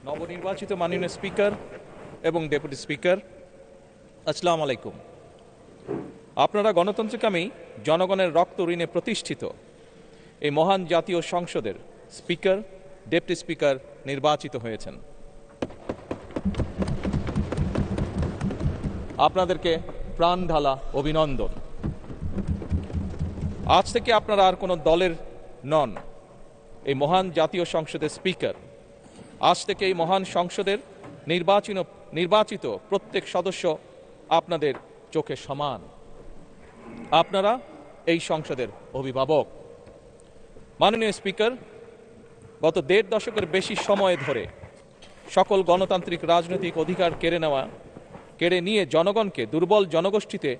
নবনির্বাচিত মাননীয় স্পিকার এবং ডেপুটি স্পিকার, আসসালামু আলাইকুম। আপনারা গণতন্ত্রকামী জনগণের রক্ত ঋণে প্রতিষ্ঠিত এই মহান জাতীয় সংসদের স্পিকার, ডেপুটি স্পিকার নির্বাচিত হয়েছেন। আপনাদেরকে প্রাণ ঢালা অভিনন্দন। আজ থেকে আপনারা আর কোনো দলের নন, এই মহান জাতীয় সংসদের স্পিকার। আজ থেকে এই মহান সংসদের নির্বাচিত প্রত্যেক সদস্য আপনাদের চোখে সমান। আপনারা এই সংসদের অভিভাবক। মাননীয় স্পিকার, গত ১.৫ দশকের বেশি সময় ধরে সকল গণতান্ত্রিক রাজনৈতিক অধিকার কেড়ে নিয়ে জনগণকে দুর্বল জনগোষ্ঠীতে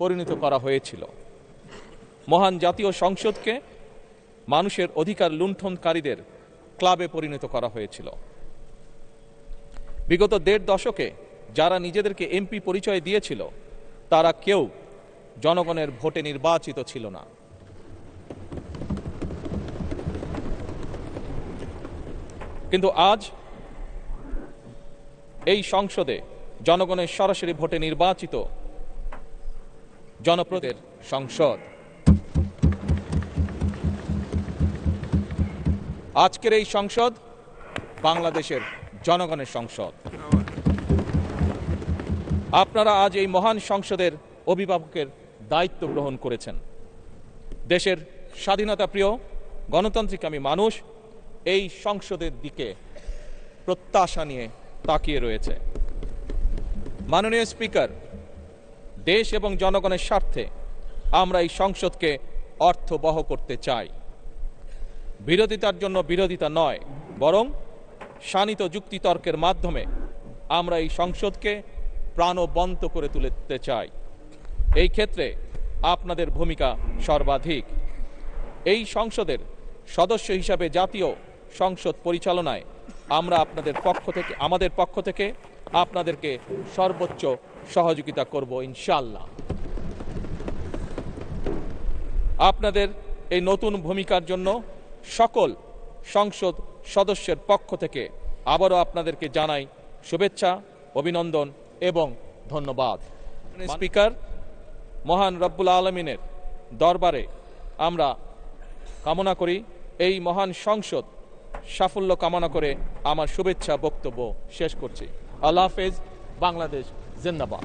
পরিণত করা হয়েছিল। মহান জাতীয় সংসদকে মানুষের অধিকার লুণ্ঠনকারীদের ক্লাবে পরিণত করা হয়েছিল। বিগত ১.৫ দশকে যারা নিজেদেরকে এমপি পরিচয় দিয়েছিল তারা কেউ জনগণের ভোটে নির্বাচিত ছিল না। কিন্তু আজ এই সংসদে জনগণের সরাসরি ভোটে নির্বাচিত জনপ্রতিনিধিদের সংসদ। আজকের এই সংসদ বাংলাদেশের জনগণের সংসদ। আপনারা আজ এই মহান সংসদের অভিভাবকের দায়িত্ব গ্রহণ করেছেন। দেশের স্বাধীনতাপ্রিয় গণতান্ত্রিকামী মানুষ এই সংসদের দিকে প্রত্যাশা নিয়ে তাকিয়ে রয়েছে। মাননীয় স্পিকার, দেশ এবং জনগণের স্বার্থে আমরা এই সংসদকে অর্থবহ করতে চাই। বিরোধিতার জন্য বিরোধিতা নয়, বরং শানিত যুক্তিতর্কের মাধ্যমে আমরা এই সংসদকে প্রাণবন্ত করে তুলতে চাই। এই ক্ষেত্রে আপনাদের ভূমিকা সর্বাধিক। এই সংসদের সদস্য হিসাবে জাতীয় সংসদ পরিচালনায় আমরা আমাদের পক্ষ থেকে আপনাদেরকে সর্বোচ্চ সহযোগিতা করব ইনশাআল্লাহ। আপনাদের এই নতুন ভূমিকার জন্য সকল সংসদ সদস্যের পক্ষ থেকে আবারও আপনাদেরকে জানাই শুভেচ্ছা, অভিনন্দন এবং ধন্যবাদ। স্পিকার, মহান রব্বুল আলমিনের দরবারে আমরা কামনা করি এই মহান সংসদ সাফল্য কামনা করে আমার শুভেচ্ছা বক্তব্য শেষ করছি। আল্লাহ হাফেজ। বাংলাদেশ জিন্দাবাদ।